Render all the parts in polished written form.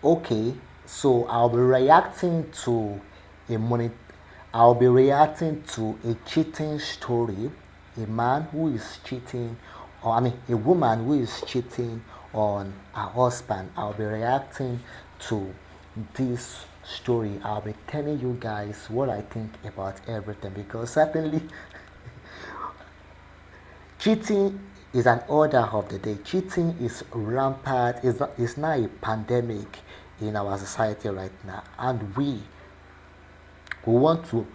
Okay, so a money. I'll be reacting to a cheating story. A man who is cheating, or I mean, a woman who is cheating on her husband. I'll be reacting to this story. I'll be telling you guys what I think about everything because certainly cheating is an order of the day. Cheating is rampant, is now a pandemic in our society right now. And we want to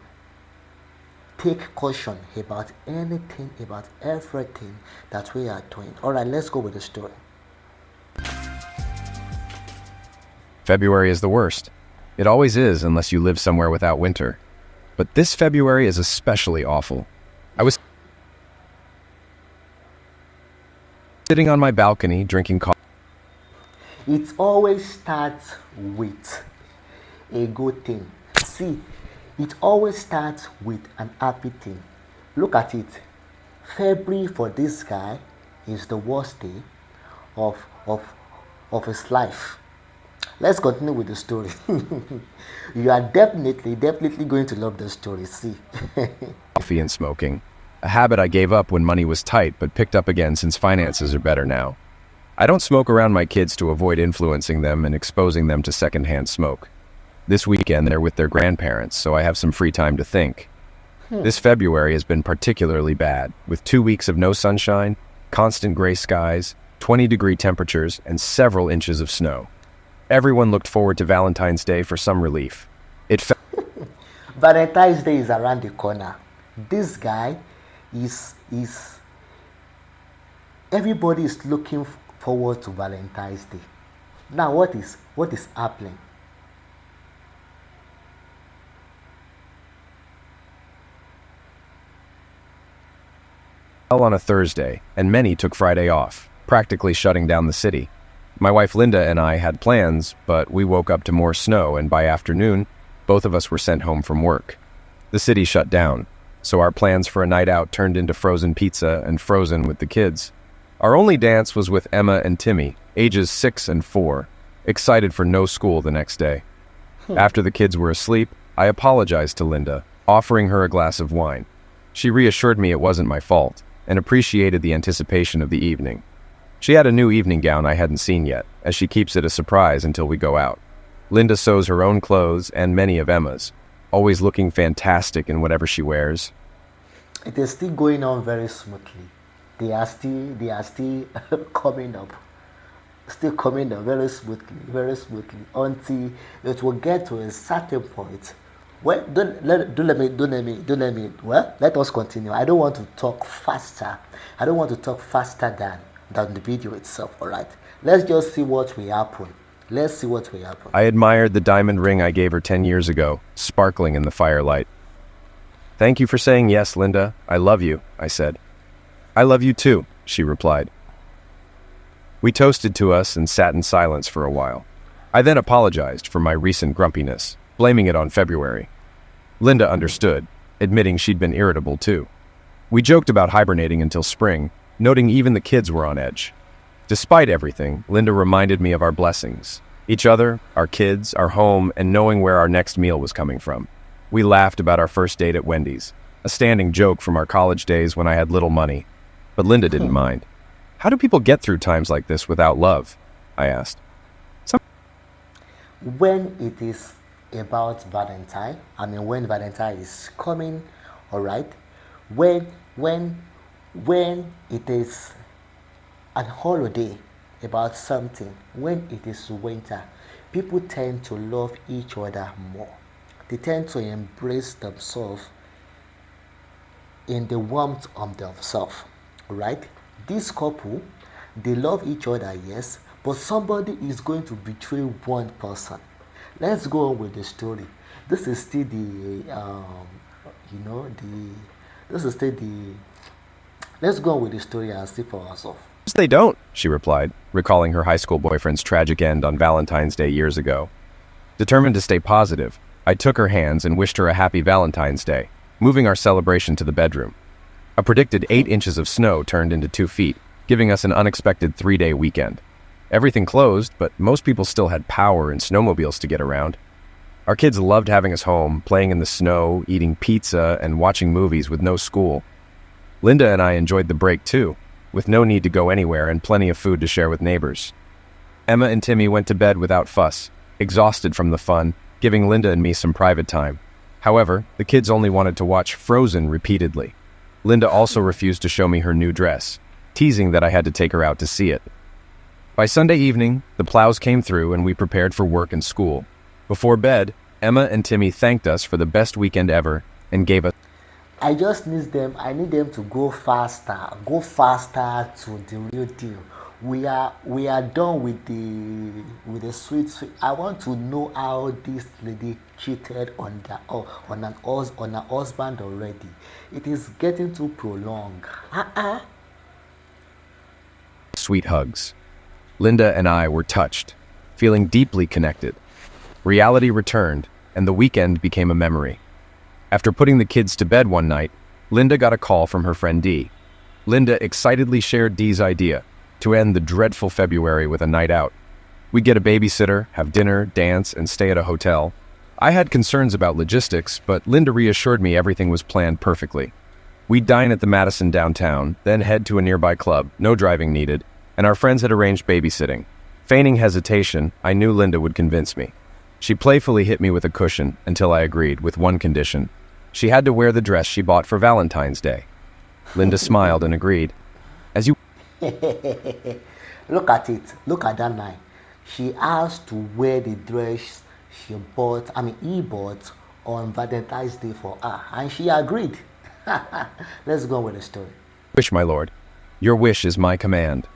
take caution about anything, about everything that we are doing. All right, let's go with the story. February is the worst. It always is unless you live somewhere without winter. But this February is especially awful. I was sitting on my balcony drinking coffee. It always starts with a good thing. See, it always starts with an happy thing. Look at it. February for this guy is the worst day of of of his life. Let's continue with the story. You are definitely going to love the story. See. Coffee and smoking, a habit I gave up when money was tight but picked up again since finances are better now. I don't smoke around my kids to avoid influencing them and exposing them to secondhand smoke. This weekend they're with their grandparents, so I have some free time to think. This February has been particularly bad, with 2 weeks of no sunshine, constant gray skies, 20-degree temperatures, and several inches of snow. Everyone looked forward to Valentine's Day for some relief. It felt Valentine's Day is around the corner. This guy is everybody is looking forward to Valentine's Day. Now what is happening? on a Thursday, and many took Friday off, practically shutting down the city. My wife Linda and I had plans, but we woke up to more snow, and by afternoon, both of us were sent home from work. The city shut down, so our plans for a night out turned into frozen pizza and Frozen with the kids. Our only dance was with Emma and Timmy, ages 6 and 4, excited for no school the next day. After the kids were asleep, I apologized to Linda, offering her a glass of wine. She reassured me it wasn't my fault, and appreciated the anticipation of the evening. She had a new evening gown I hadn't seen yet, as she keeps it a surprise until we go out. Linda sews her own clothes and many of Emma's, always looking fantastic in whatever she wears. It is still going on very smoothly. They are still coming up. Still coming up very smoothly until it will get to a certain point. Well, well, let us continue. I don't want to talk faster. I don't want to talk faster than the video itself. All right. Let's just see what will happen. Let's see what will happen. I admired the diamond ring I gave her 10 years ago, sparkling in the firelight. Thank you for saying yes, Linda. I love you, I said. I love you too, she replied. We toasted to us and sat in silence for a while. I then apologized for my recent grumpiness, blaming it on February. Linda understood, admitting she'd been irritable too. We joked about hibernating until spring, noting even the kids were on edge. Despite everything, Linda reminded me of our blessings, each other, our kids, our home, and knowing where our next meal was coming from. We laughed about our first date at Wendy's, a standing joke from our college days when I had little money. But Linda didn't mind. How do people get through times like this without love? I asked. When it is about Valentine, when Valentine is coming, all right, when it is an holiday about something, when it is winter, people tend to love each other more. They tend to embrace themselves in the warmth of themselves, right? This couple, they love each other, yes, but somebody is going to betray one person. Let's go on with the story. This is still the, this is still the, let's go on with the story and see for ourselves. They don't, she replied, recalling her high school boyfriend's tragic end on Valentine's Day years ago. Determined to stay positive, I took her hands and wished her a happy Valentine's Day, moving our celebration to the bedroom. A predicted 8 inches of snow turned into 2 feet, giving us an unexpected 3-day weekend. Everything closed, but most people still had power and snowmobiles to get around. Our kids loved having us home, playing in the snow, eating pizza, and watching movies with no school. Linda and I enjoyed the break too, with no need to go anywhere and plenty of food to share with neighbors. Emma and Timmy went to bed without fuss, exhausted from the fun, giving Linda and me some private time. However, the kids only wanted to watch Frozen repeatedly. Linda also refused to show me her new dress, teasing that I had to take her out to see it. By Sunday evening, the plows came through and we prepared for work and school. Before bed, Emma and Timmy thanked us for the best weekend ever and gave us I just need them. I need them to go faster to the real deal. We are done with the sweet. I want to know how this lady cheated on her husband already. It is getting too prolonged. sweet hugs. Linda and I were touched, feeling deeply connected. Reality returned, and the weekend became a memory. After putting the kids to bed one night, Linda got a call from her friend Dee. Linda excitedly shared Dee's idea to end the dreadful February with a night out. We'd get a babysitter, have dinner, dance, and stay at a hotel. I had concerns about logistics, but Linda reassured me everything was planned perfectly. We'd dine at the Madison downtown, then head to a nearby club, no driving needed, and our friends had arranged babysitting. Feigning hesitation, I knew Linda would convince me. She playfully hit me with a cushion until I agreed, with one condition. She had to wear the dress she bought for Valentine's Day. Linda smiled and agreed. As you Look at it. Look at that line. She asked to wear the dress he bought on Valentine's Day for her, and she agreed. Let's go with the story. wish, my lord. Your wish is my command.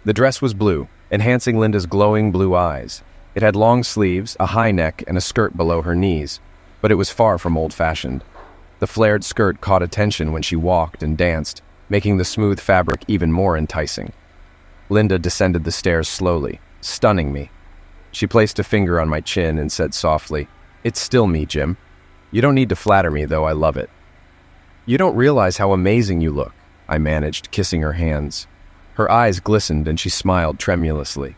The dress was blue, enhancing Linda's glowing blue eyes. It had long sleeves, a high neck, and a skirt below her knees, but it was far from old-fashioned. The flared skirt caught attention when she walked and danced, making the smooth fabric even more enticing. Linda descended the stairs slowly, stunning me. She placed a finger on my chin and said softly, "It's still me, Jim. You don't need to flatter me, though I love it." "You don't realize how amazing you look," I managed, kissing her hands. Her eyes glistened and she smiled tremulously.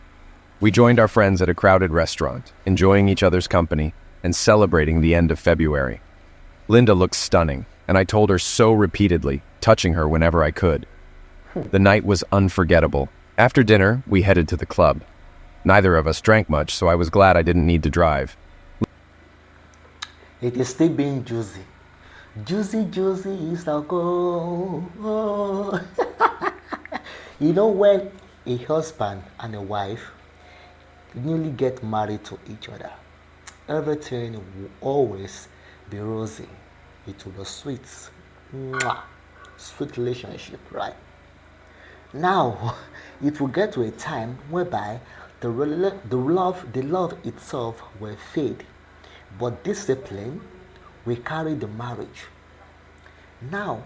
We joined our friends at a crowded restaurant, enjoying each other's company and celebrating the end of February. Linda looked stunning, and I told her so repeatedly, touching her whenever I could. The night was unforgettable. After dinner, we headed to the club. Neither of us drank much, so I was glad I didn't need to drive. It is still being juicy. Juicy is the goal. Oh. You know, when a husband and a wife newly get married to each other, everything will always be rosy. It will be sweet. Mwah. Sweet relationship, right? Now, it will get to a time whereby the love itself will fade, but discipline will carry the marriage. Now,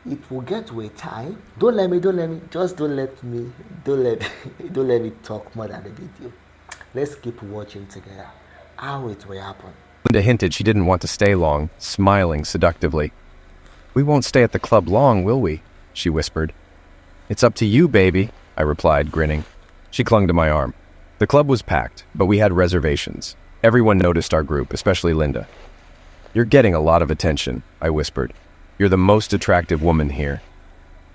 it will get to a time. Don't let me. Don't let me talk more than the video. Let's keep watching together how it will happen. Linda hinted she didn't want to stay long, smiling seductively. "We won't stay at the club long, will we?" she whispered. "It's up to you, baby," I replied, grinning. She clung to my arm. The club was packed, but we had reservations. Everyone noticed our group, especially Linda. "You're getting a lot of attention," I whispered. "You're the most attractive woman here."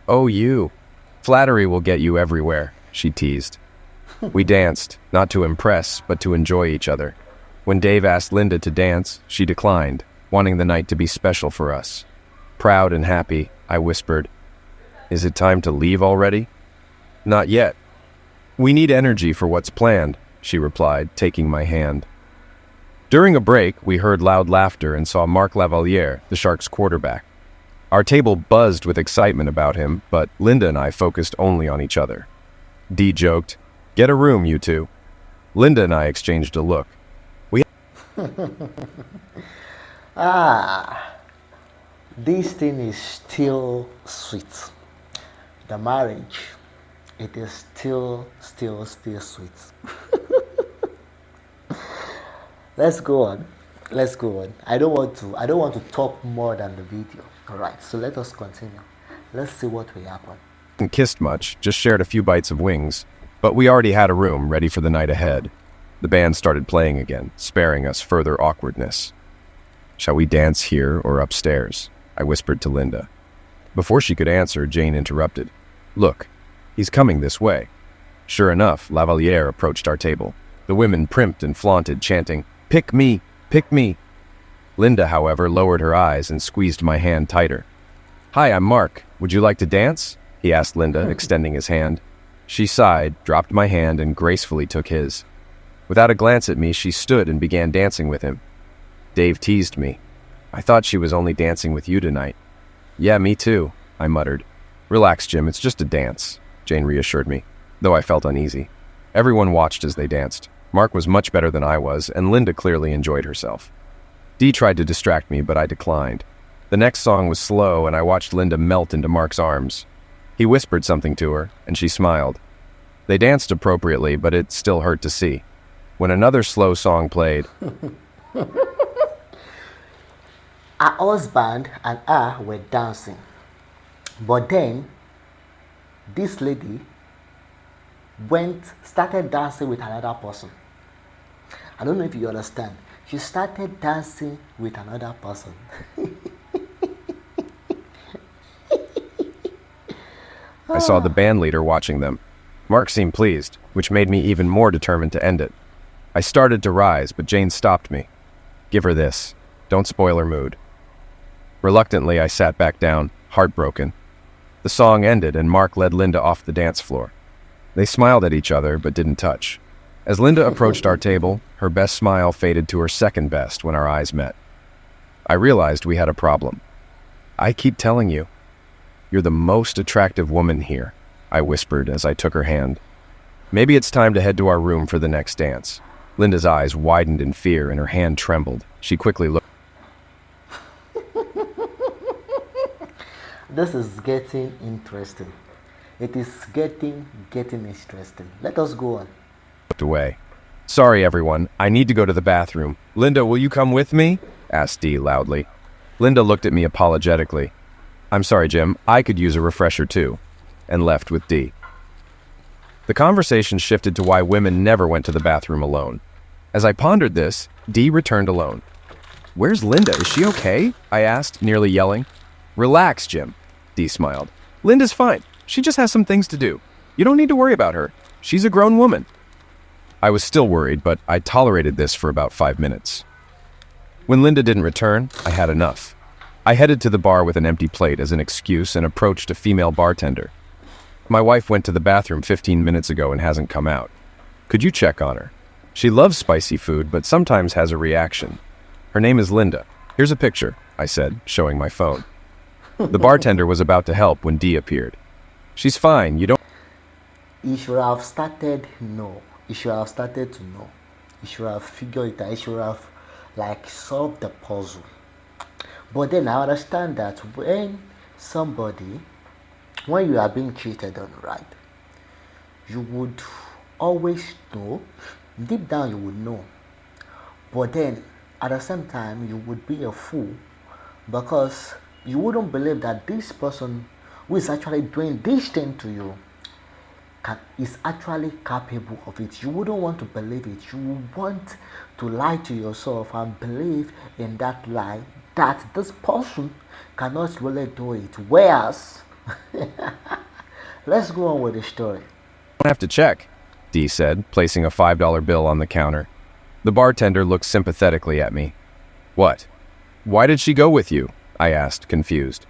"Oh, you. Flattery will get you everywhere," she teased. We danced, not to impress, but to enjoy each other. When Dave asked Linda to dance, she declined, wanting the night to be special for us. Proud and happy, I whispered, "Is it time to leave already?" "Not yet. We need energy for what's planned," she replied, taking my hand. During a break, we heard loud laughter and saw Marc Lavaliere, the Sharks' quarterback. Our table buzzed with excitement about him, but Linda and I focused only on each other. Dee joked, "Get a room, you two." Linda and I exchanged a look. This thing is still sweet. The marriage, it is still sweet. Let's go on. Let's go on. I don't want to talk more than the video. Alright, so let us continue. Let's see what will happen. And kissed much, just shared a few bites of wings, but we already had a room ready for the night ahead. The band started playing again, sparing us further awkwardness. Shall we dance here or upstairs? I whispered to Linda. Before she could answer, Jane interrupted. Look, he's coming this way. Sure enough, Lavaliere approached our table. The women primped and flaunted, chanting, "Pick me! Pick me!" Linda, however, lowered her eyes and squeezed my hand tighter. "Hi, I'm Mark. Would you like to dance?" he asked Linda, extending his hand. She sighed, dropped my hand, and gracefully took his. Without a glance at me, she stood and began dancing with him. Dave teased me. "I thought she was only dancing with you tonight." "Yeah, me too," I muttered. "Relax, Jim, it's just a dance," Jane reassured me, though I felt uneasy. Everyone watched as they danced. Mark was much better than I was, and Linda clearly enjoyed herself. Dee tried to distract me, but I declined. The next song was slow, and I watched Linda melt into Mark's arms. He whispered something to her, and she smiled. They danced appropriately, but it still hurt to see. When another slow song played, Her husband and I were dancing. But then, this lady started dancing with another person. I don't know if you understand. She started dancing with another person. I saw the band leader watching them. Mark seemed pleased, which made me even more determined to end it. I started to rise, but Jane stopped me. "Give her this. Don't spoil her mood." Reluctantly, I sat back down, heartbroken. The song ended, and Mark led Linda off the dance floor. They smiled at each other, but didn't touch. As Linda approached our table, her best smile faded to her second best when our eyes met. I realized we had a problem. "I keep telling you, you're the most attractive woman here," I whispered as I took her hand. "Maybe it's time to head to our room for the next dance." Linda's eyes widened in fear and her hand trembled. She quickly looked This is getting interesting. It is getting interesting. Let us go on. away. "Sorry, everyone. I need to go to the bathroom. Linda, will you come with me?" asked Dee loudly. Linda looked at me apologetically. "I'm sorry, Jim. I could use a refresher too," and left with Dee. The conversation shifted to why women never went to the bathroom alone. As I pondered this, Dee returned alone. "Where's Linda? Is she okay?" I asked, nearly yelling. "Relax, Jim," Dee smiled. "Linda's fine. She just has some things to do. You don't need to worry about her. She's a grown woman." I was still worried, but I tolerated this for about 5 minutes. When Linda didn't return, I had enough. I headed to the bar with an empty plate as an excuse and approached a female bartender. "My wife went to the bathroom 15 minutes ago and hasn't come out. Could you check on her? She loves spicy food, but sometimes has a reaction. Her name is Linda. Here's a picture," I said, showing my phone. The bartender was about to help when Dee appeared. "She's fine, you don't..." You should have started no. You should have started to know. You should have figured it out. You should have solved the puzzle. But then I understand that when you are being cheated on, right, you would always know, deep down you would know. But then at the same time you would be a fool because you wouldn't believe that this person who is actually doing this thing to you is actually capable of it. You wouldn't want to believe it. You would want to lie to yourself and believe in that lie that this person cannot really do it. Whereas, let's go on with the story. have to check," Dee said, placing a $5 bill on the counter. The bartender looked sympathetically at me. "What? Why did she go with you?" I asked, confused.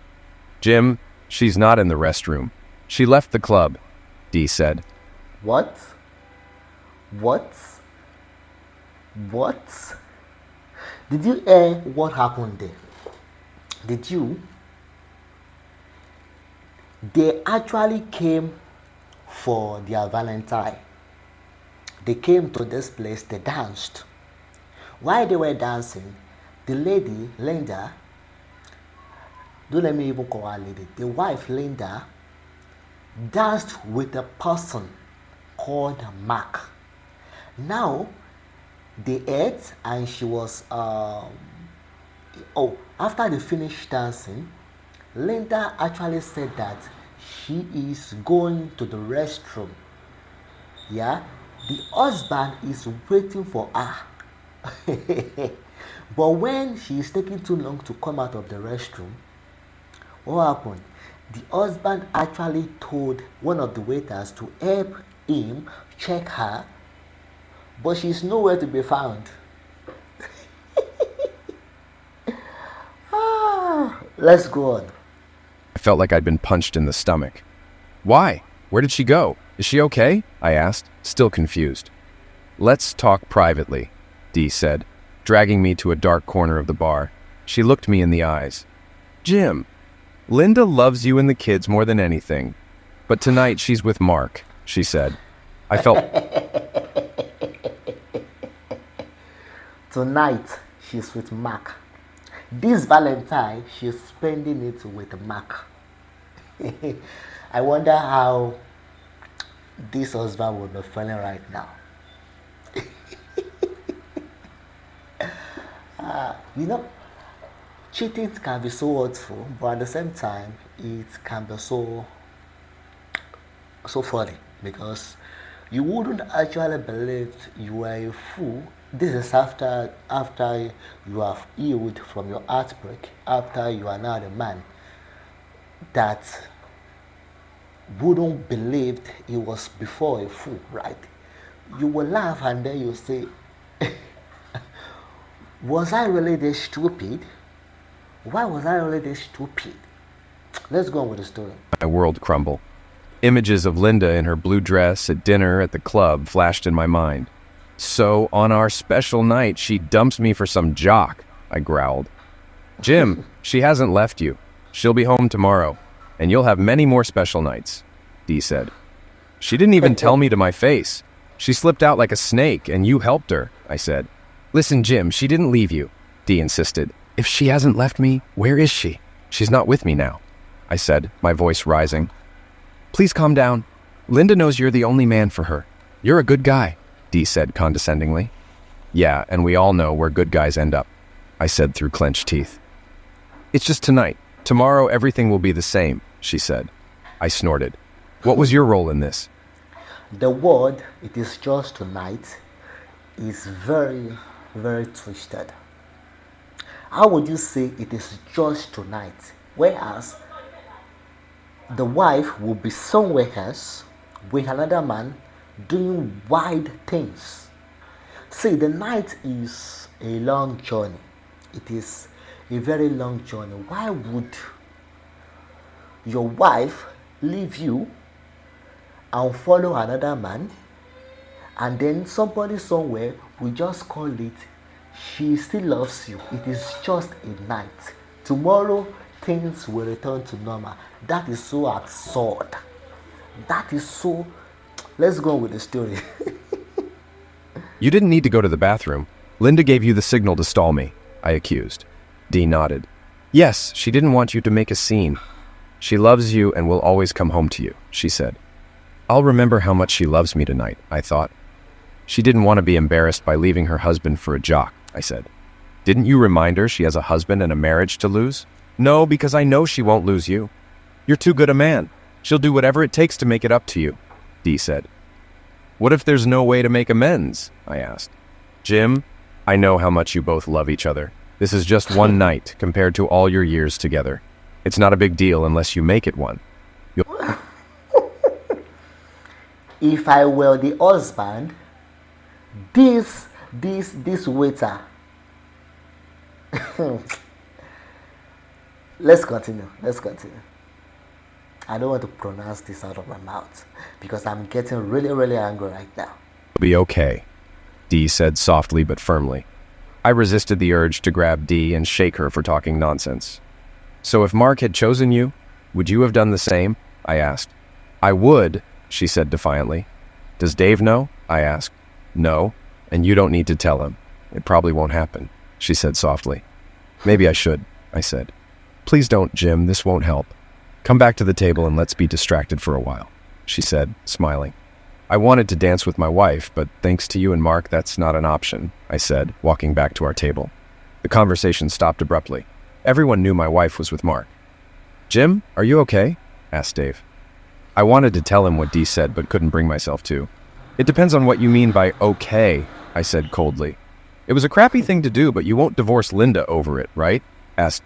"Jim, she's not in the restroom. She left the club," Dee said. What? Did you hear what happened there? Did you? They actually came for their Valentine. They came to this place, they danced. While they were dancing, the lady, Linda, don't let me even call her lady, the wife, Linda, danced with a person called Mark. Now, They ate, and she was oh, after they finished dancing, Linda actually said that she is going to the restroom. Yeah, the husband is waiting for her. But when she is taking too long to come out of the restroom, what happened? The husband actually told one of the waiters to help him check her, but she's nowhere to be found. Let's go on. I felt like I'd been punched in the stomach. Why? Where did she go? Is she okay? I asked, still confused. Let's talk privately, Dee said, dragging me to a dark corner of the bar. She looked me in the eyes. Jim, Linda loves you and the kids more than anything. But tonight she's with Mark, she said. I felt... Tonight she's with Mark. This Valentine she's spending it with Mark. I wonder how this husband will be feeling right now. You know, cheating can be so hurtful, but at the same time, it can be so funny, because you wouldn't actually believe you were a fool. This is after you have healed from your heartbreak, after you are now the man that wouldn't believe he was before a fool, right? You will laugh and then you say, was I really this stupid? Why was I really this stupid? Let's go on with the story. My world crumbled. Images of Linda in her blue dress at dinner at the club flashed in my mind. So, on our special night, she dumps me for some jock, I growled. Jim, she hasn't left you. She'll be home tomorrow, and you'll have many more special nights, Dee said. She didn't even tell me to my face. She slipped out like a snake, and you helped her, I said. Listen, Jim, she didn't leave you, Dee insisted. If she hasn't left me, where is she? She's not with me now, I said, my voice rising. Please calm down. Linda knows you're the only man for her. You're a good guy, Dee said condescendingly. Yeah, and we all know where good guys end up, I said through clenched teeth. It's just tonight. Tomorrow everything will be the same, she said. I snorted. What was your role in this? The word, it is just tonight, is very, very twisted. How would you say it is just tonight, whereas the wife will be somewhere else with another man doing wild things? See, the night is a long journey. It is a very long journey. Why would your wife leave you and follow another man, and then somebody somewhere will just call it she still loves you? It is just a night. Tomorrow things will return to normal. That is so absurd. That is so... Let's go with the story. You didn't need to go to the bathroom. Linda gave you the signal to stall me, I accused. Dee nodded. Yes, she didn't want you to make a scene. She loves you and will always come home to you, she said. I'll remember how much she loves me tonight, I thought. She didn't want to be embarrassed by leaving her husband for a jock, I said. Didn't you remind her she has a husband and a marriage to lose? No, because I know she won't lose you. You're too good a man. She'll do whatever it takes to make it up to you, Dee said. What if there's no way to make amends? I asked. Jim, I know how much you both love each other. This is just one night compared to all your years together. It's not a big deal unless you make it one. If I were the husband, this waiter. Let's continue. I don't want to pronounce this out of my mouth because I'm getting really, really angry right now. It'll be okay, Dee said softly but firmly. I resisted the urge to grab Dee and shake her for talking nonsense. So if Mark had chosen you, would you have done the same? I asked. I would, she said defiantly. Does Dave know? I asked. No, and you don't need to tell him. It probably won't happen, she said softly. Maybe I should, I said. Please don't, Jim, this won't help. Come back to the table and let's be distracted for a while, she said, smiling. I wanted to dance with my wife, but thanks to you and Mark, that's not an option, I said, walking back to our table. The conversation stopped abruptly. Everyone knew my wife was with Mark. Jim, are you okay? Asked Dave. I wanted to tell him what Dee said, but couldn't bring myself to. It depends on what you mean by okay, I said coldly. It was a crappy thing to do, but you won't divorce Linda over it, right? Asked.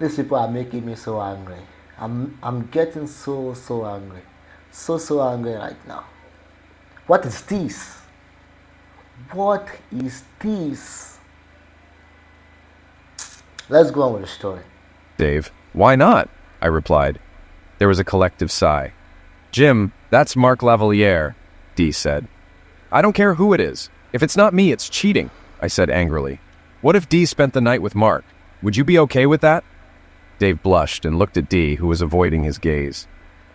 These people are making me so angry. I'm getting so angry. So angry right now. What is this? What is this? Let's go on with the story. Dave, why not? I replied. There was a collective sigh. Jim, that's Mark Lavaliere, Dee said. I don't care who it is. If it's not me, it's cheating, I said angrily. What if Dee spent the night with Mark? Would you be okay with that? Dave blushed and looked at Dee, who was avoiding his gaze.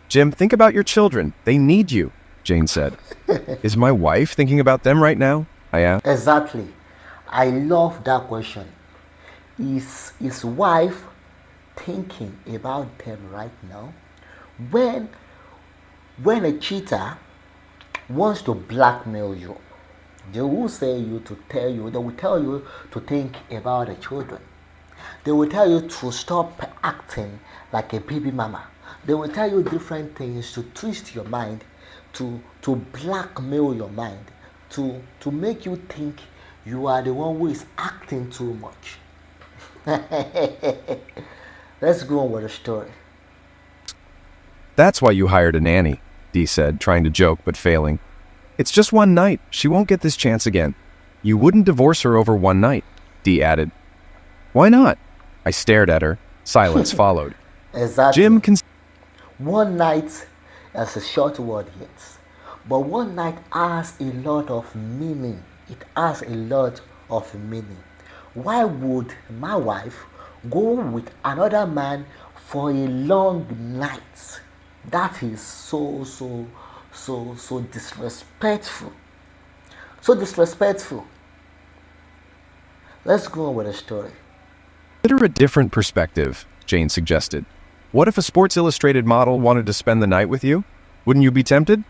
Jim, think about your children. They need you, Jane said. Is my wife thinking about them right now? I asked. Exactly. I love that question. Is his wife thinking about them right now? When a cheater wants to blackmail you, they will tell you to think about the children. They will tell you to stop acting like a baby mama. They will tell you different things to twist your mind, to blackmail your mind, to make you think you are the one who is acting too much. Let's go on with the story. That's why you hired a nanny, Dee said, trying to joke but failing. It's just one night. She won't get this chance again. You wouldn't divorce her over one night, Dee added. Why not? I stared at her. Silence followed. Exactly. Jim can... One night is a short word yet, but one night has a lot of meaning. It has a lot of meaning. Why would my wife go with another man for a long night? That is so disrespectful. So disrespectful. Let's go on with the story. Consider a different perspective, Jane suggested. What if a Sports Illustrated model wanted to spend the night with you? Wouldn't you be tempted?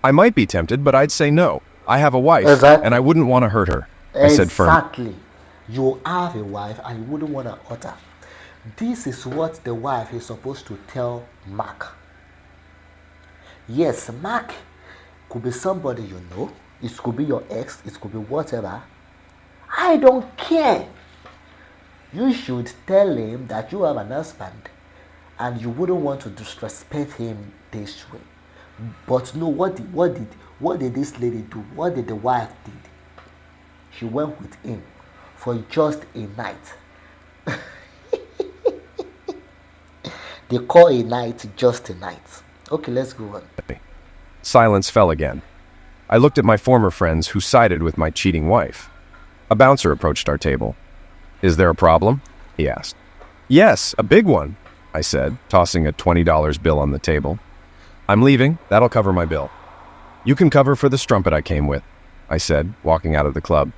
I might be tempted, but I'd say no. I have a wife, and I wouldn't want to hurt her, I said firmly. Exactly. You have a wife and you wouldn't want to hurt her. This is what the wife is supposed to tell Mark. Yes, Mark could be somebody you know. It could be your ex. It could be whatever. I don't care. You should tell him that you have an husband and you wouldn't want to disrespect him this way. But no, what did this lady do? What did the wife did? She went with him for just a night. They call a night just a night. Okay, let's go on. Silence fell again. I looked at my former friends who sided with my cheating wife. A bouncer approached our table. Is there a problem? He asked. Yes, a big one, I said, tossing a $20 bill on the table. I'm leaving. That'll cover my bill. You can cover for the strumpet I came with, I said, walking out of the club.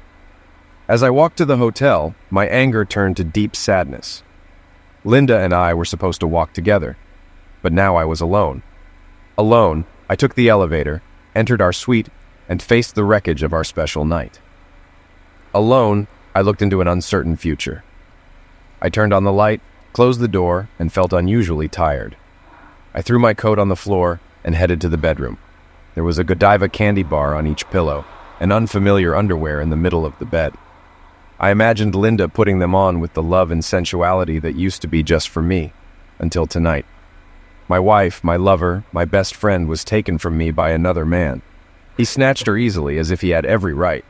As I walked to the hotel, my anger turned to deep sadness. Linda and I were supposed to walk together, but now I was alone. Alone, I took the elevator, entered our suite, and faced the wreckage of our special night. Alone, I looked into an uncertain future. I turned on the light, closed the door, and felt unusually tired. I threw my coat on the floor and headed to the bedroom. There was a Godiva candy bar on each pillow, and unfamiliar underwear in the middle of the bed. I imagined Linda putting them on with the love and sensuality that used to be just for me, until tonight. My wife, my lover, my best friend was taken from me by another man. He snatched her easily as if he had every right.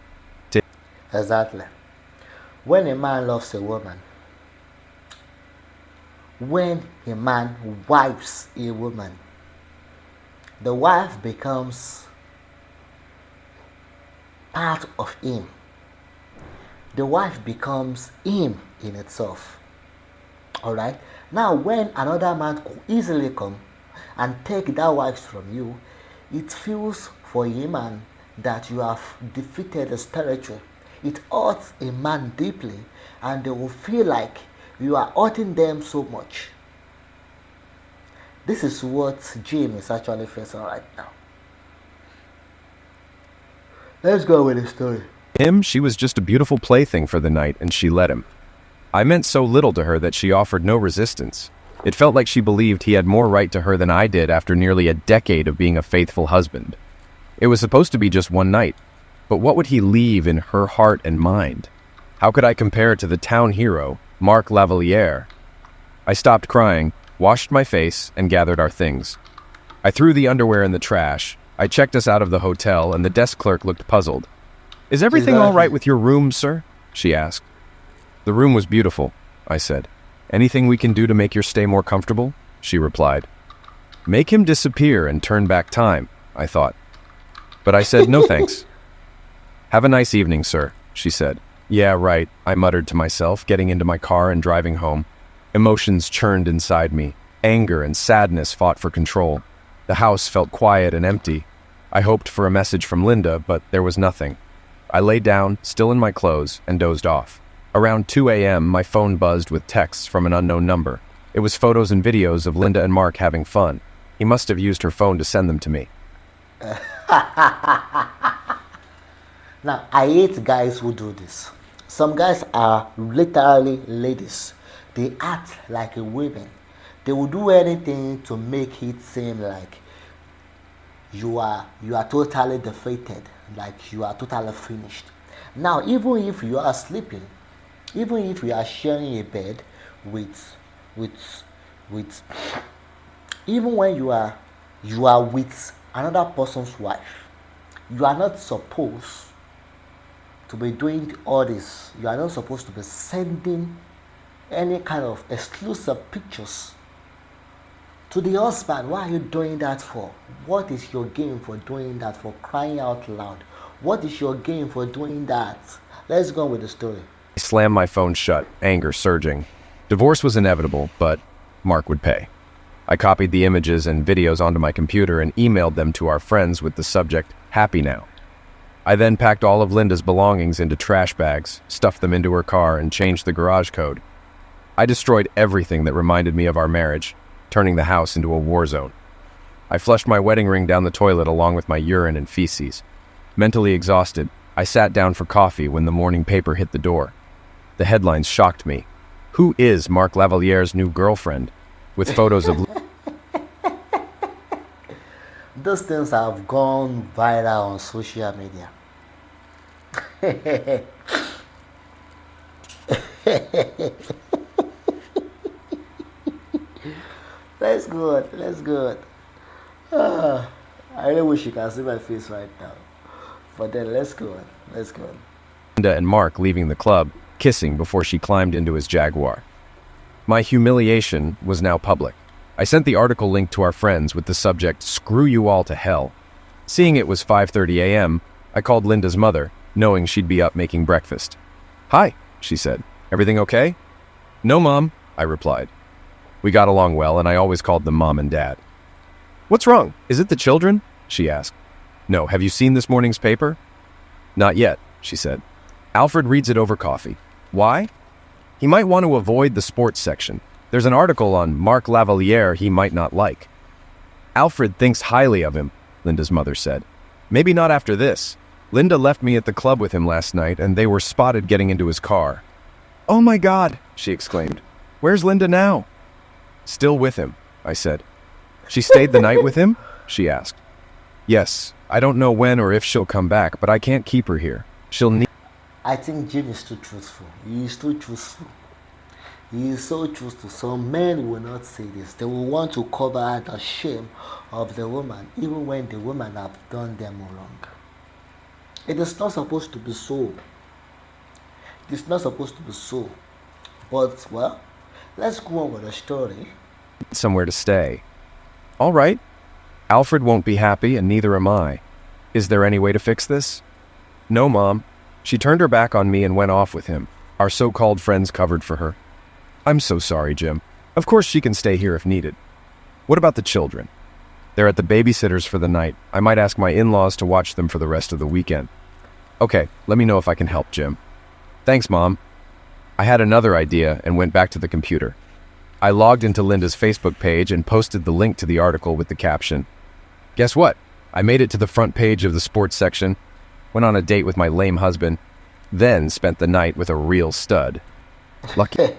Exactly. When a man loves a woman, when a man wipes a woman, the wife becomes part of him. The wife becomes him in itself. Alright? Now, when another man could easily come and take that wife from you, it feels for a man that you have defeated his territory. It hurts a man deeply, and they will feel like you are hurting them so much. This is what Jim is actually facing right now. Let's go with the story. She was just a beautiful plaything for the night, and she let him. I meant so little to her that she offered no resistance. It felt like she believed he had more right to her than I did after nearly a decade of being a faithful husband. It was supposed to be just one night, but what would he leave in her heart and mind? How could I compare to the town hero, Marc Lavaliere? I stopped crying, washed my face, and gathered our things. I threw the underwear in the trash. I checked us out of the hotel, and the desk clerk looked puzzled. "Is everything all right with your room, sir?" she asked. "The room was beautiful," I said. "Anything we can do to make your stay more comfortable?" she replied. Make him disappear and turn back time, I thought. But I said, "No thanks." "Have a nice evening, sir," she said. "Yeah, right," I muttered to myself, getting into my car and driving home. Emotions churned inside me. Anger and sadness fought for control. The house felt quiet and empty. I hoped for a message from Linda, but there was nothing. I lay down, still in my clothes, and dozed off. Around 2 a.m., my phone buzzed with texts from an unknown number. It was photos and videos of Linda and Mark having fun. He must have used her phone to send them to me. Now, I hate guys who do this. Some guys are literally ladies. They act like a woman. They will do anything to make it seem like you are totally defeated, like you are totally finished. Now, even if you are sleeping, even if you are sharing a bed with even when you are with another person's wife, you are not supposed to be doing all this. You are not supposed to be sending any kind of exclusive pictures to the husband. Why are you doing that for? What is your game for doing that, for crying out loud? What is your game for doing that? Let's go with the story. I slammed my phone shut, anger surging. Divorce was inevitable, but Mark would pay. I copied the images and videos onto my computer and emailed them to our friends with the subject, "Happy Now." I then packed all of Linda's belongings into trash bags, stuffed them into her car, and changed the garage code. I destroyed everything that reminded me of our marriage, turning the house into a war zone. I flushed my wedding ring down the toilet along with my urine and feces. Mentally exhausted, I sat down for coffee when the morning paper hit the door. The headlines shocked me. Who is Marc Lavaliere's new girlfriend? With photos of... Those things have gone viral on social media. That's good. That's good. I really wish you can see my face right now. But then let's go on. Let's go on. Linda and Mark leaving the club, kissing before she climbed into his Jaguar. My humiliation was now public. I sent the article link to our friends with the subject, "Screw you all to hell." Seeing it was 5:30 a.m., I called Linda's mother, knowing she'd be up making breakfast. "Hi," she said. "Everything okay?" "No, Mom," I replied. We got along well, and I always called them Mom and Dad. "What's wrong? Is it the children?" she asked. "No. Have you seen this morning's paper?" "Not yet," she said. "Alfred reads it over coffee. Why? He might want to avoid the sports section. There's an article on Marc Lavaliere he might not like." "Alfred thinks highly of him," Linda's mother said. "Maybe not after this. Linda left me at the club with him last night, and they were spotted getting into his car." "Oh my God," she exclaimed. "Where's Linda now?" "Still with him," I said. "She stayed the night with him?" she asked. "Yes. I don't know when or if she'll come back, but I can't keep her here. She'll need..." I think Jim is too truthful. He is too truthful. He is so truthful. Some men will not say this. They will want to cover the shame of the woman, even when the woman have done them wrong. It is not supposed to be so. It is not supposed to be so. But, well, let's go on with the story. "Somewhere to stay." "All right. Alfred won't be happy, and neither am I. Is there any way to fix this?" "No, Mom." She turned her back on me and went off with him. Our so-called friends covered for her. "I'm so sorry, Jim. Of course she can stay here if needed." "What about the children?" "They're at the babysitter's for the night. I might ask my in-laws to watch them for the rest of the weekend." "Okay, let me know if I can help, Jim." "Thanks, Mom." I had another idea and went back to the computer. I logged into Linda's Facebook page and posted the link to the article with the caption, "Guess what? I made it to the front page of the sports section." went on a date with my lame husband, then spent the night with a real stud. Lucky.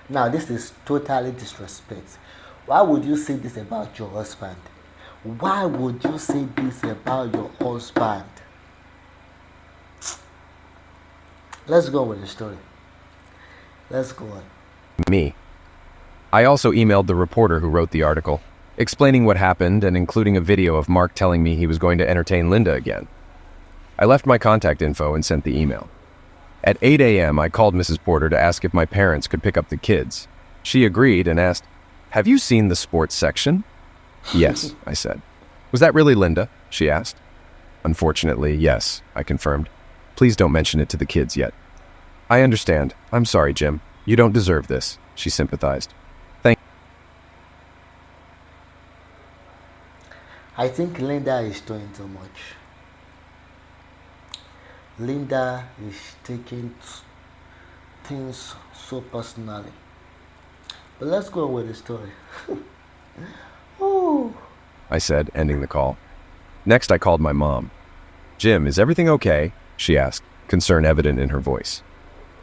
Now, this is totally disrespect. Why would you say this about your husband? Why would you say this about your husband? Let's go with the story. Let's go on. Me. I also emailed the reporter who wrote the article, explaining what happened and including a video of Mark telling me he was going to entertain Linda again. I left my contact info and sent the email. At 8 a.m., I called Mrs. Porter to ask if my parents could pick up the kids. She agreed and asked, "Have you seen the sports section?" "Yes," I said. "Was that really Linda?" she asked. "Unfortunately, yes," I confirmed. "Please don't mention it to the kids yet." "I understand. I'm sorry, Jim. You don't deserve this," she sympathized. I think Linda is doing too much. Linda is taking things so personally. But let's go with the story. Oh. I said, ending the call. Next, I called my mom. "Jim, is everything okay?" she asked, concern evident in her voice.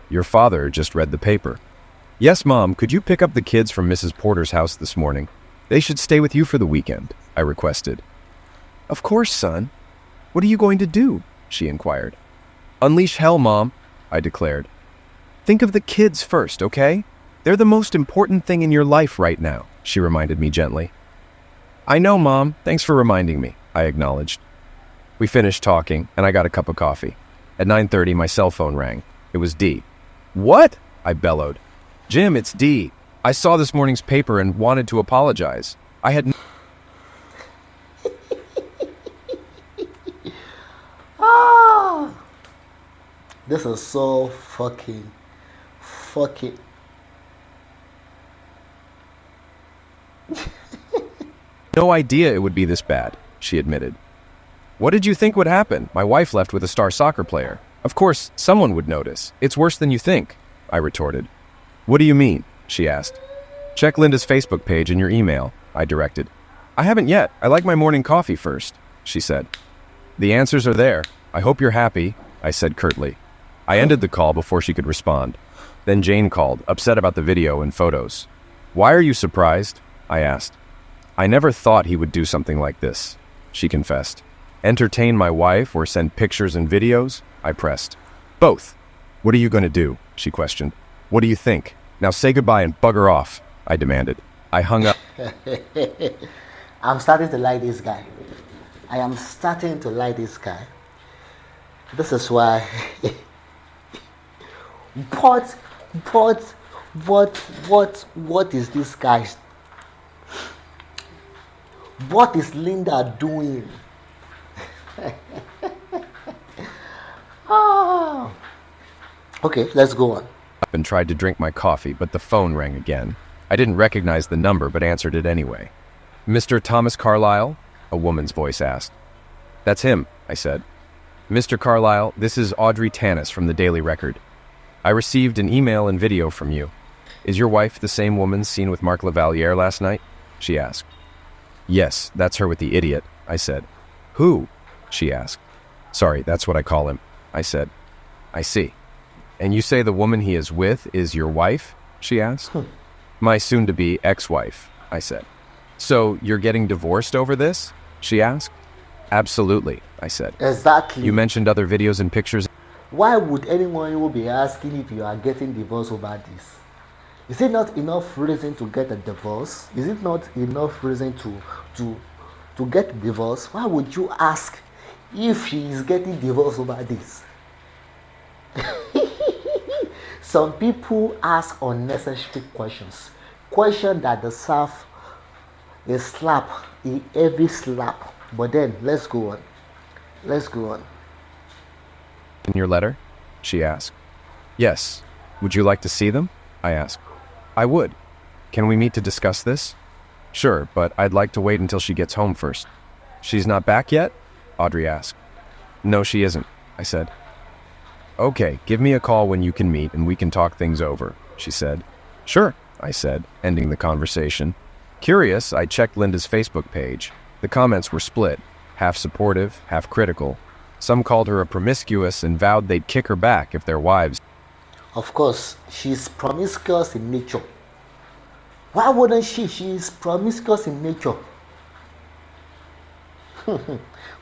"Your father just read the paper." "Yes, Mom, could you pick up the kids from Mrs. Porter's house this morning? They should stay with you for the weekend," I requested. "Of course, son. What are you going to do?" she inquired. "Unleash hell, Mom," I declared. "Think of the kids first, okay? They're the most important thing in your life right now," she reminded me gently. "I know, Mom. Thanks for reminding me," I acknowledged. We finished talking, and I got a cup of coffee. At 9:30, my cell phone rang. It was Dee. "What?" I bellowed. "Jim, it's Dee. I saw this morning's paper and wanted to apologize. I had..." Ah! This is so fucking. "No idea it would be this bad," she admitted. "What did you think would happen? My wife left with a star soccer player. Of course, someone would notice. It's worse than you think," I retorted. "What do you mean?" she asked. "Check Linda's Facebook page and your email," I directed. "I haven't yet. I like my morning coffee first," she said. "The answers are there. I hope you're happy," I said curtly. I ended the call before she could respond. Then Jane called, upset about the video and photos. "Why are you surprised?" I asked. "I never thought he would do something like this," she confessed. "Entertain my wife or send pictures and videos?" I pressed. "Both." "What are you going to do?" she questioned. "What do you think? Now say goodbye and bugger off," I demanded. I hung up. I'm starting to like this guy. I am starting to like this guy. This is why. What is this guy? What is Linda doing? Ah. Okay, let's go on. And tried to drink my coffee, but the phone rang again. I didn't recognize the number, but answered it anyway. "Mr. Thomas Carlyle?" a woman's voice asked. "That's him," I said. "Mr. Carlyle, this is Audrey Tanis from the Daily Record. I received an email and video from you. Is your wife the same woman seen with Mark Lavaliere last night?" she asked. "Yes, that's her with the idiot," I said. "Who?" she asked. "Sorry, that's what I call him," I said. "I see. And you say the woman he is with is your wife?" she asked. "My soon-to-be ex-wife," I said. "So you're getting divorced over this?" she asked. "Absolutely," I said. Exactly. "You mentioned other videos and pictures." Why would anyone will be asking if you are getting divorced over this? Is it not enough reason to get a divorce? Is it not enough reason to get divorced? Why would you ask if she is getting divorced over this? Some people ask unnecessary questions. Questions that deserve a slap, a heavy slap. But then, let's go on. Let's go on. "In your letter?" she asked. "Yes. Would you like to see them?" I asked. "I would. Can we meet to discuss this?" "Sure, but I'd like to wait until she gets home first." "She's not back yet?" Audrey asked. "No, she isn't," I said. "Okay, give me a call when you can meet and we can talk things over," she said. "Sure," I said, ending the conversation. Curious, I checked Linda's Facebook page. The comments were split, half supportive, half critical. Some called her a promiscuous and vowed they'd kick her back if their wives. Of course, she's promiscuous in nature. Why wouldn't she? She's promiscuous in nature.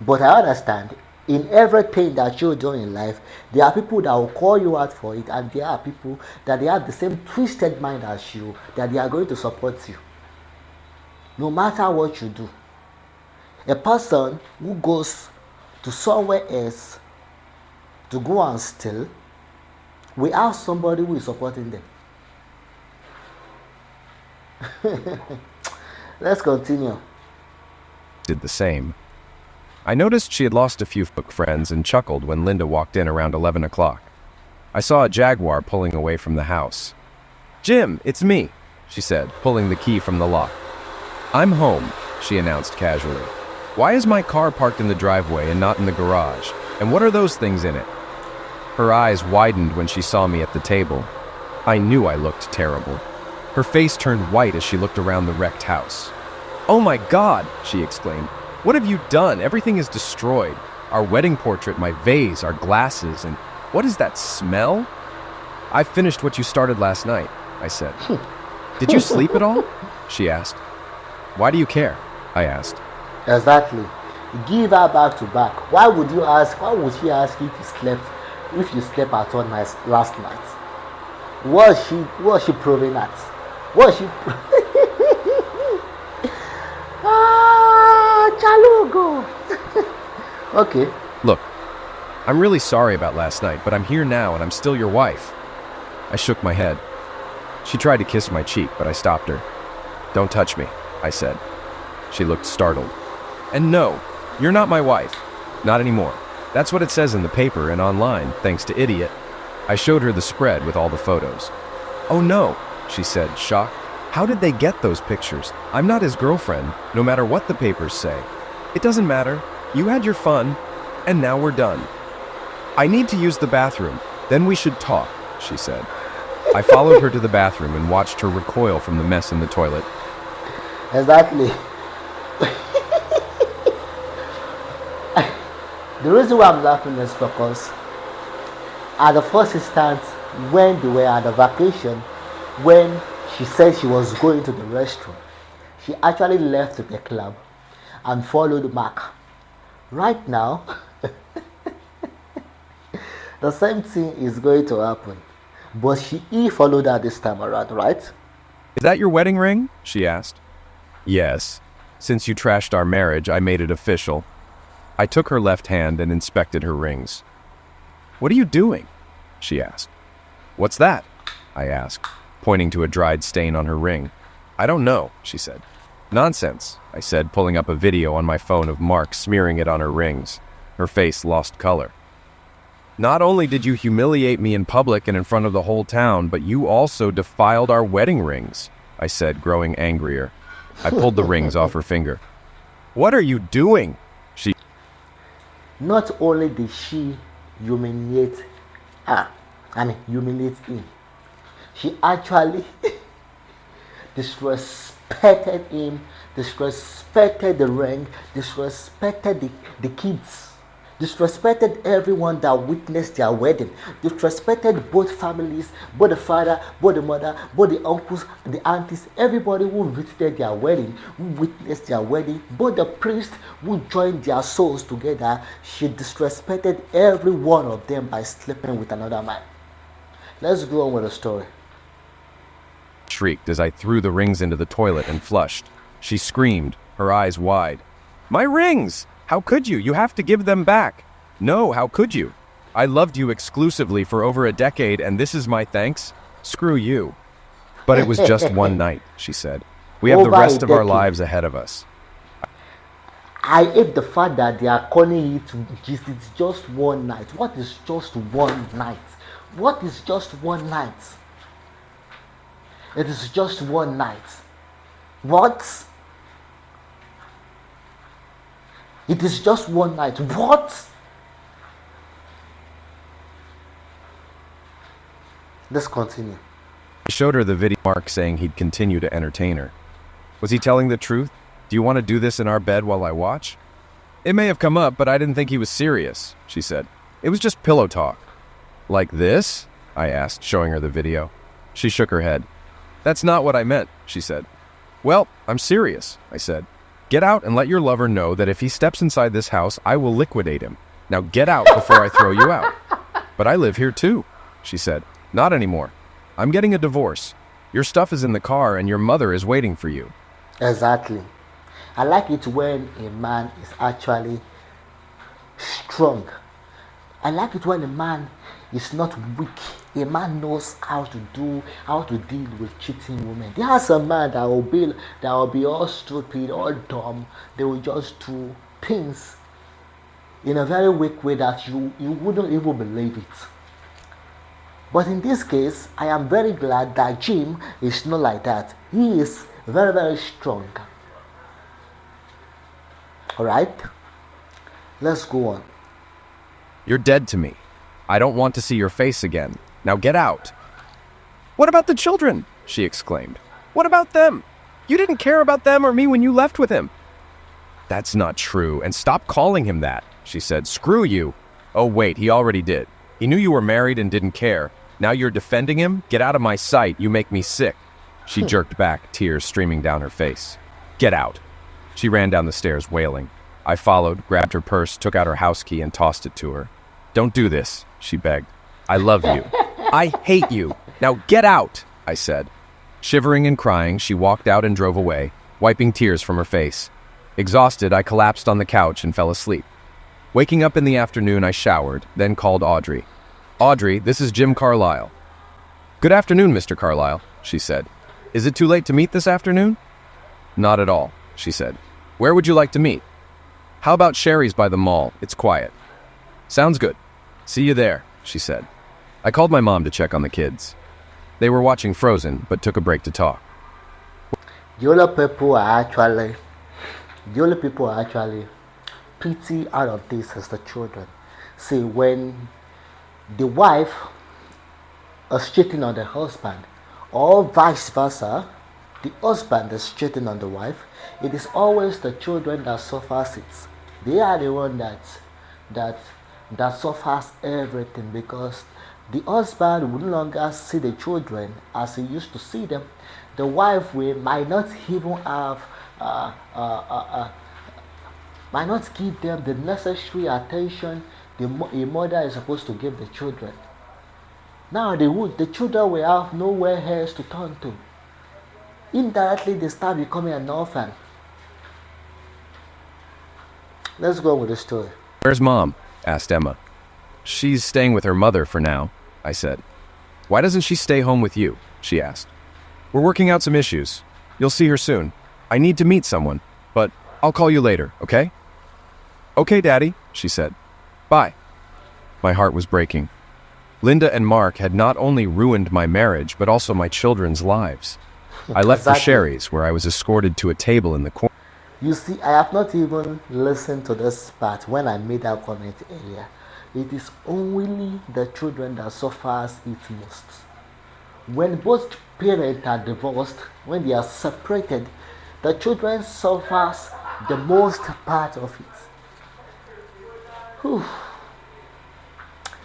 But I understand, in everything that you do in life, there are people that will call you out for it, and there are people that they have the same twisted mind as you, that they are going to support you. No matter what you do. A person who goes to somewhere else to go and steal, we have somebody who is supporting them. Let's continue. Did the same. I noticed she had lost a few friends and chuckled when Linda walked in around 11 o'clock. I saw a Jaguar pulling away from the house. "Jim, it's me," she said, pulling the key from the lock. "I'm home," she announced casually. "Why is my car parked in the driveway and not in the garage? And what are those things in it?" Her eyes widened when she saw me at the table. I knew I looked terrible. Her face turned white as she looked around the wrecked house. "Oh my God!" she exclaimed. "What have you done? Everything is destroyed. Our wedding portrait, my vase, our glasses, and what is that smell?" "I finished what you started last night," I said. "Did you sleep at all?" she asked. "Why do you care?" I asked. Exactly. Give her back to back. Why would you ask? Why would she ask if you slept at all night last night? Was she proving that? Was she? Chalugo. Okay. "Look, I'm really sorry about last night, but I'm here now and I'm still your wife." I shook my head. She tried to kiss my cheek, but I stopped her. "Don't touch me," I said. She looked startled. "And no, you're not my wife. Not anymore. That's what it says in the paper and online, thanks to Idiot." I showed her the spread with all the photos. "Oh no," she said, shocked. "How did they get those pictures? I'm not his girlfriend, no matter what the papers say. It doesn't matter. You had your fun, and now we're done. I need to use the bathroom, then we should talk," she said. I followed her to the bathroom and watched her recoil from the mess in the toilet. Exactly. The reason why I'm laughing is because at the first instance, when they were at a vacation, when she said she was going to the restroom, she actually left the club and followed Mark. Right now, the same thing is going to happen, but he followed her this time around, right? "Is that your wedding ring?" she asked. "Yes. Since you trashed our marriage, I made it official." I took her left hand and inspected her rings. "What are you doing?" she asked. "What's that?" I asked, pointing to a dried stain on her ring. "I don't know," she said. "Nonsense," I said, pulling up a video on my phone of Mark smearing it on her rings. Her face lost color. "Not only did you humiliate me in public and in front of the whole town, but you also defiled our wedding rings," I said, growing angrier. I pulled the rings off her finger. "What are you doing?" Not only did she humiliate him, she actually disrespected him, disrespected the ring, disrespected the kids, disrespected everyone that witnessed their wedding, disrespected both families, both the father, both the mother, both the uncles, the aunties, everybody who visited their wedding, who witnessed their wedding, both the priests who joined their souls together. She disrespected every one of them by sleeping with another man. Let's go on with the story. Shrieked as I threw the rings into the toilet and flushed. She screamed, her eyes wide. "My rings! How could you? You have to give them back." "No, how could you? I loved you exclusively for over a decade, and this is my thanks? Screw you." "But it was just one night," she said. "We have the Over a rest of our decade. lives ahead of us." I hate the fact that they are calling it's just one night. What is just one night? What is just one night? It is just one night. What? It is just one night. What? Let's continue. I showed her the video of Mark saying he'd continue to entertain her. Was he telling the truth? "Do you want to do this in our bed while I watch?" It may have come up, but I didn't think he was serious, she said. It was just pillow talk. Like this? I asked, showing her the video. She shook her head. That's not what I meant, she said. Well, I'm serious, I said. Get out and let your lover know that if he steps inside this house, I will liquidate him. Now get out before I throw you out. But I live here too, she said. Not anymore. I'm getting a divorce. Your stuff is in the car and your mother is waiting for you. Exactly. I like it when a man is actually strong. I like it when a man is not weak. A man knows how to deal with cheating women. There are some men that will be all stupid, all dumb. They will just do things in a very weak way that you wouldn't even believe it. But in this case, I am very glad that Jim is not like that. He is very, very strong. Alright? Let's go on. You're dead to me. I don't want to see your face again. Now get out. What about the children? She exclaimed. What about them? You didn't care about them or me when you left with him. That's not true, and stop calling him that, she said. Screw you. Oh wait, he already did. He knew you were married and didn't care. Now you're defending him? Get out of my sight. You make me sick. She jerked back, tears streaming down her face. Get out. She ran down the stairs, wailing. I followed, grabbed her purse, took out her house key, and tossed it to her. Don't do this, she begged. I love you. I hate you. Now get out, I said. Shivering and crying, she walked out and drove away, wiping tears from her face. Exhausted, I collapsed on the couch and fell asleep. Waking up in the afternoon, I showered, then called Audrey. Audrey, this is Jim Carlisle. Good afternoon, Mr. Carlisle, she said. Is it too late to meet this afternoon? Not at all, she said. Where would you like to meet? How about Sherry's by the mall? It's quiet. Sounds good. See you there, she said. I called my mom to check on the kids. They were watching Frozen, but took a break to talk. The only people are actually pretty out of this is the children. See, when the wife is cheating on the husband, or vice versa, the husband is cheating on the wife, it is always the children that suffers it. They are the one that suffers everything, because the husband will no longer see the children as he used to see them. The wife might not even have might not give them the necessary attention a mother is supposed to give the children. Now the children will have nowhere else to turn to. Indirectly, they start becoming an orphan. Let's go with the story. Where's Mom? Asked Emma. She's staying with her mother for now, I said. Why doesn't she stay home with you? She asked. We're working out some issues. You'll see her soon. I need to meet someone, but I'll call you later, okay? Okay, Daddy, she said. Bye. My heart was breaking. Linda and Mark had not only ruined my marriage, but also my children's lives. I left for Sherry's, where I was escorted to a table in the corner. You see, I have not even listened to this part when I made that comment earlier. It is only the children that suffers it most. When both parents are divorced, when they are separated, the children suffers the most part of it. Whew.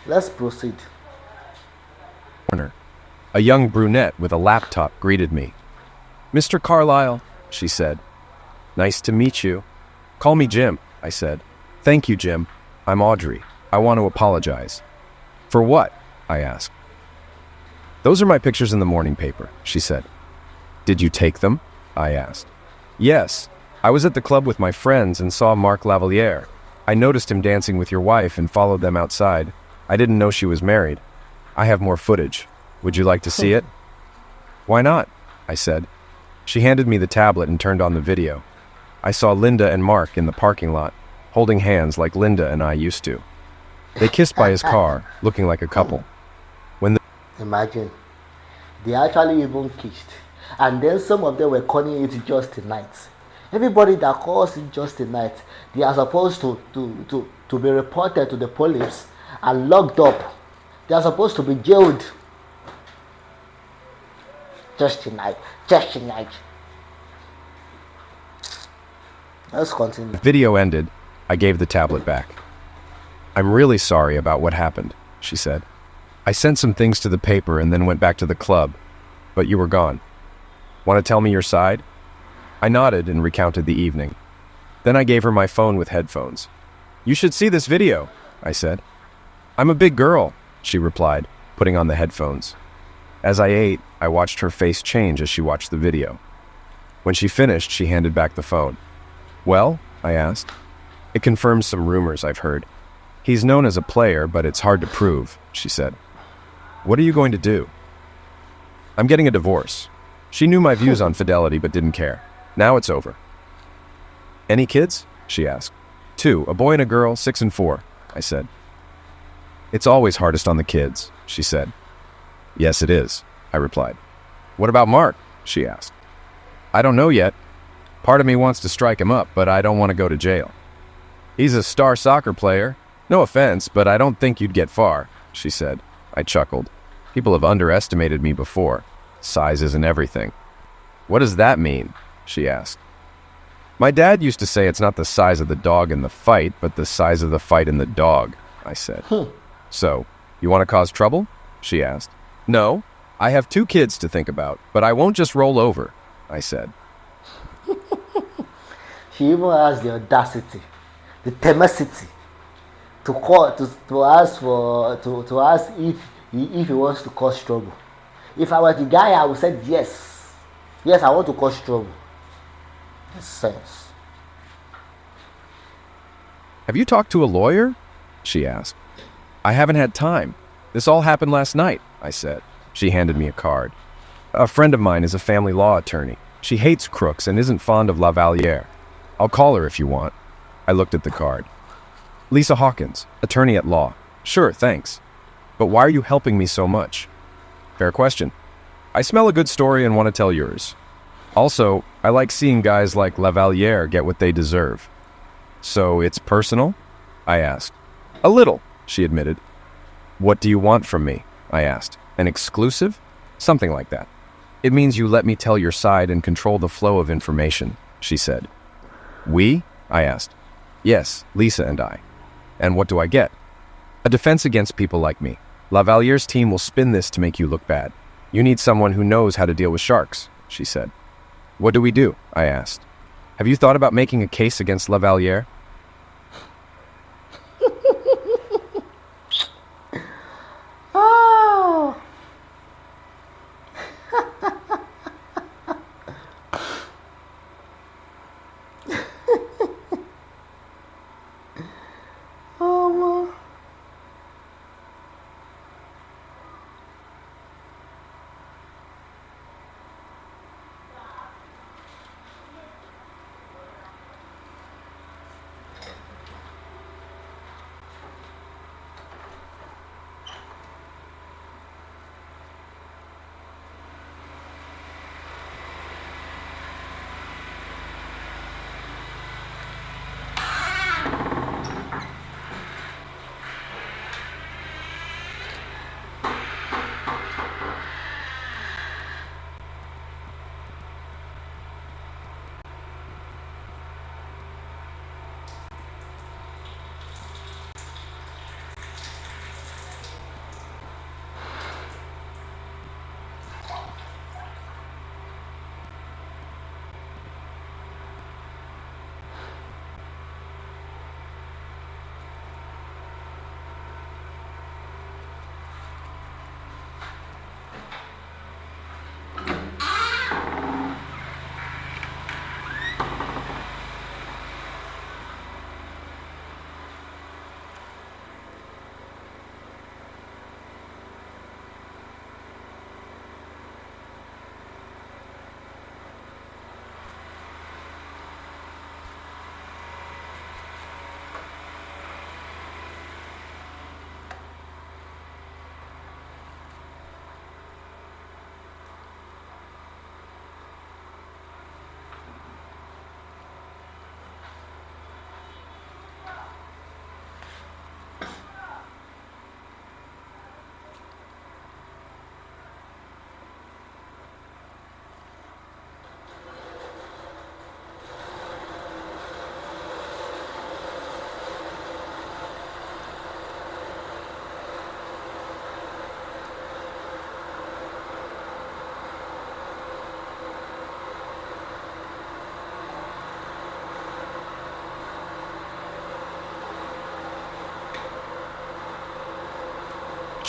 Let's proceed. A young brunette with a laptop greeted me. Mr. Carlisle, she said. Nice to meet you. Call me Jim, I said. Thank you, Jim. I'm Audrey. I want to apologize. For what? I asked. Those are my pictures in the morning paper, she said. Did you take them? I asked. Yes. I was at the club with my friends and saw Mark Lavaliere. I noticed him dancing with your wife and followed them outside. I didn't know she was married. I have more footage. Would you like to see it? Why not? I said. She handed me the tablet and turned on the video. I saw Linda and Mark in the parking lot, holding hands like Linda and I used to. They kissed by his car, looking like a couple. Imagine, they actually even kissed. And then some of them were calling it just a night. Everybody that calls it just a night, they are supposed to be reported to the police and locked up. They are supposed to be jailed. Just a night. Just a night. Let's continue. The video ended, I gave the tablet back. I'm really sorry about what happened, she said. I sent some things to the paper and then went back to the club, but you were gone. Want to tell me your side? I nodded and recounted the evening. Then I gave her my phone with headphones. You should see this video, I said. I'm a big girl, she replied, putting on the headphones. As I ate, I watched her face change as she watched the video. When she finished, she handed back the phone. Well, I asked. It confirms some rumors I've heard. He's known as a player, but it's hard to prove, she said. What are you going to do? I'm getting a divorce. She knew my views on fidelity but didn't care. Now it's over. Any kids? She asked. 2, a boy and a girl, 6 and 4, I said. It's always hardest on the kids, she said. Yes, it is, I replied. What about Mark? She asked. I don't know yet. Part of me wants to strike him up, but I don't want to go to jail. He's a star soccer player. No offense, but I don't think you'd get far, she said. I chuckled. People have underestimated me before. Size isn't everything. What does that mean? She asked. My dad used to say it's not the size of the dog in the fight, but the size of the fight in the dog, I said. So, you want to cause trouble? She asked. No, I have 2 kids to think about, but I won't just roll over, I said. She even has the audacity, the tenacity to call to ask for to ask if he wants to cause trouble. If I were the guy, I would say yes. Yes, I want to cause trouble. Makes sense. Have you talked to a lawyer? She asked. I haven't had time. This all happened last night, I said. She handed me a card. A friend of mine is a family law attorney. She hates crooks and isn't fond of Lavaliere. I'll call her if you want. I looked at the card. Lisa Hawkins, attorney at law. Sure, thanks. But why are you helping me so much? Fair question. I smell a good story and want to tell yours. Also, I like seeing guys like Lavaliere get what they deserve. So it's personal? I asked. A little, she admitted. What do you want from me? I asked. An exclusive? Something like that. It means you let me tell your side and control the flow of information, she said. We? I asked. Yes, Lisa and I. And what do I get? A defense against people like me. Lavaliere's team will spin this to make you look bad. You need someone who knows how to deal with sharks, she said. What do we do? I asked. Have you thought about making a case against Lavaliere? Oh. Oh.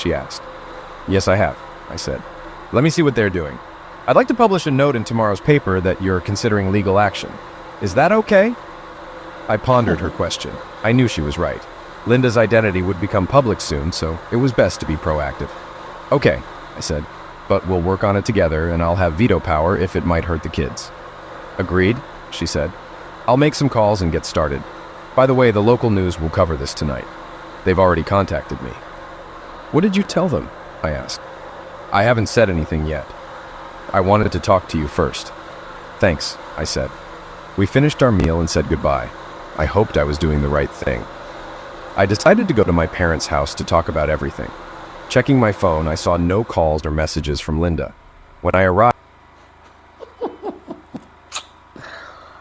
she asked. Yes, I have, I said. Let me see what they're doing. I'd like to publish a note in tomorrow's paper that you're considering legal action. Is that okay? I pondered her question. I knew she was right. Linda's identity would become public soon, so it was best to be proactive. Okay, I said, but we'll work on it together and I'll have veto power if it might hurt the kids. Agreed, she said. I'll make some calls and get started. By the way, the local news will cover this tonight. They've already contacted me. What did you tell them? I asked. I haven't said anything yet. I wanted to talk to you first. Thanks, I said. We finished our meal and said goodbye. I hoped I was doing the right thing. I decided to go to my parents' house to talk about everything. Checking my phone, I saw no calls or messages from Linda. When I arrived,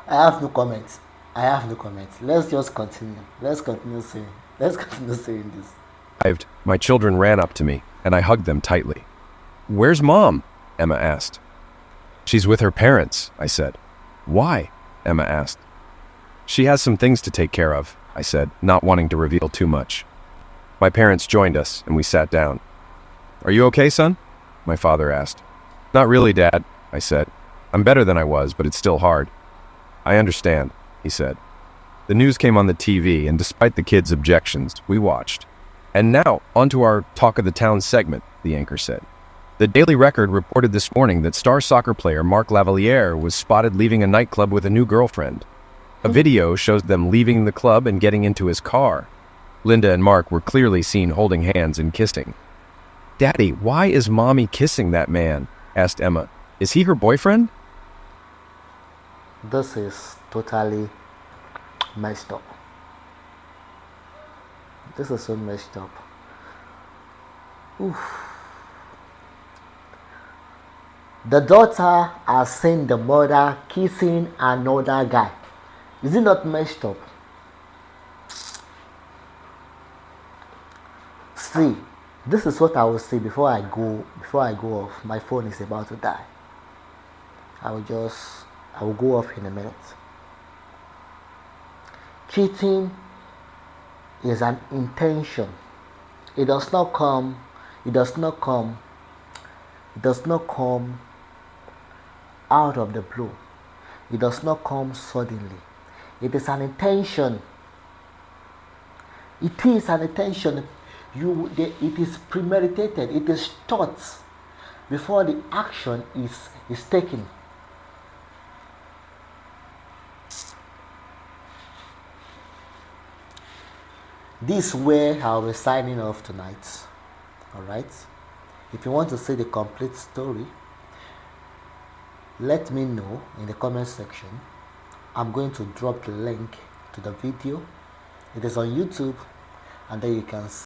I have no comments. Let's just continue. Let's continue saying this. my children ran up to me, and I hugged them tightly. Where's Mom? Emma asked. She's with her parents, I said. Why? Emma asked. She has some things to take care of, I said, not wanting to reveal too much. My parents joined us, and we sat down. Are you okay, son? My father asked. Not really, Dad, I said. I'm better than I was, but it's still hard. I understand, he said. The news came on the TV, and despite the kids' objections, we watched. And now, onto our Talk of the Town segment, the anchor said. The Daily Record reported this morning that star soccer player Mark Lavaliere was spotted leaving a nightclub with a new girlfriend. A video shows them leaving the club and getting into his car. Linda and Mark were clearly seen holding hands and kissing. Daddy, why is Mommy kissing that man? Asked Emma. Is he her boyfriend? This is totally messed up. This is so messed up. Oof. The daughter has seen the mother kissing another guy. Is it not messed up? See, this is what I will say before I go off. My phone is about to die. I will go off in a minute. Cheating is an intention. It does not come out of the blue. It does not come suddenly. It is an intention. It is an intention. It is premeditated. It is thought before the action is taken. This is where I'll be signing off tonight. Alright? If you want to see the complete story, let me know in the comment section. I'm going to drop the link to the video. It is on YouTube, and then you can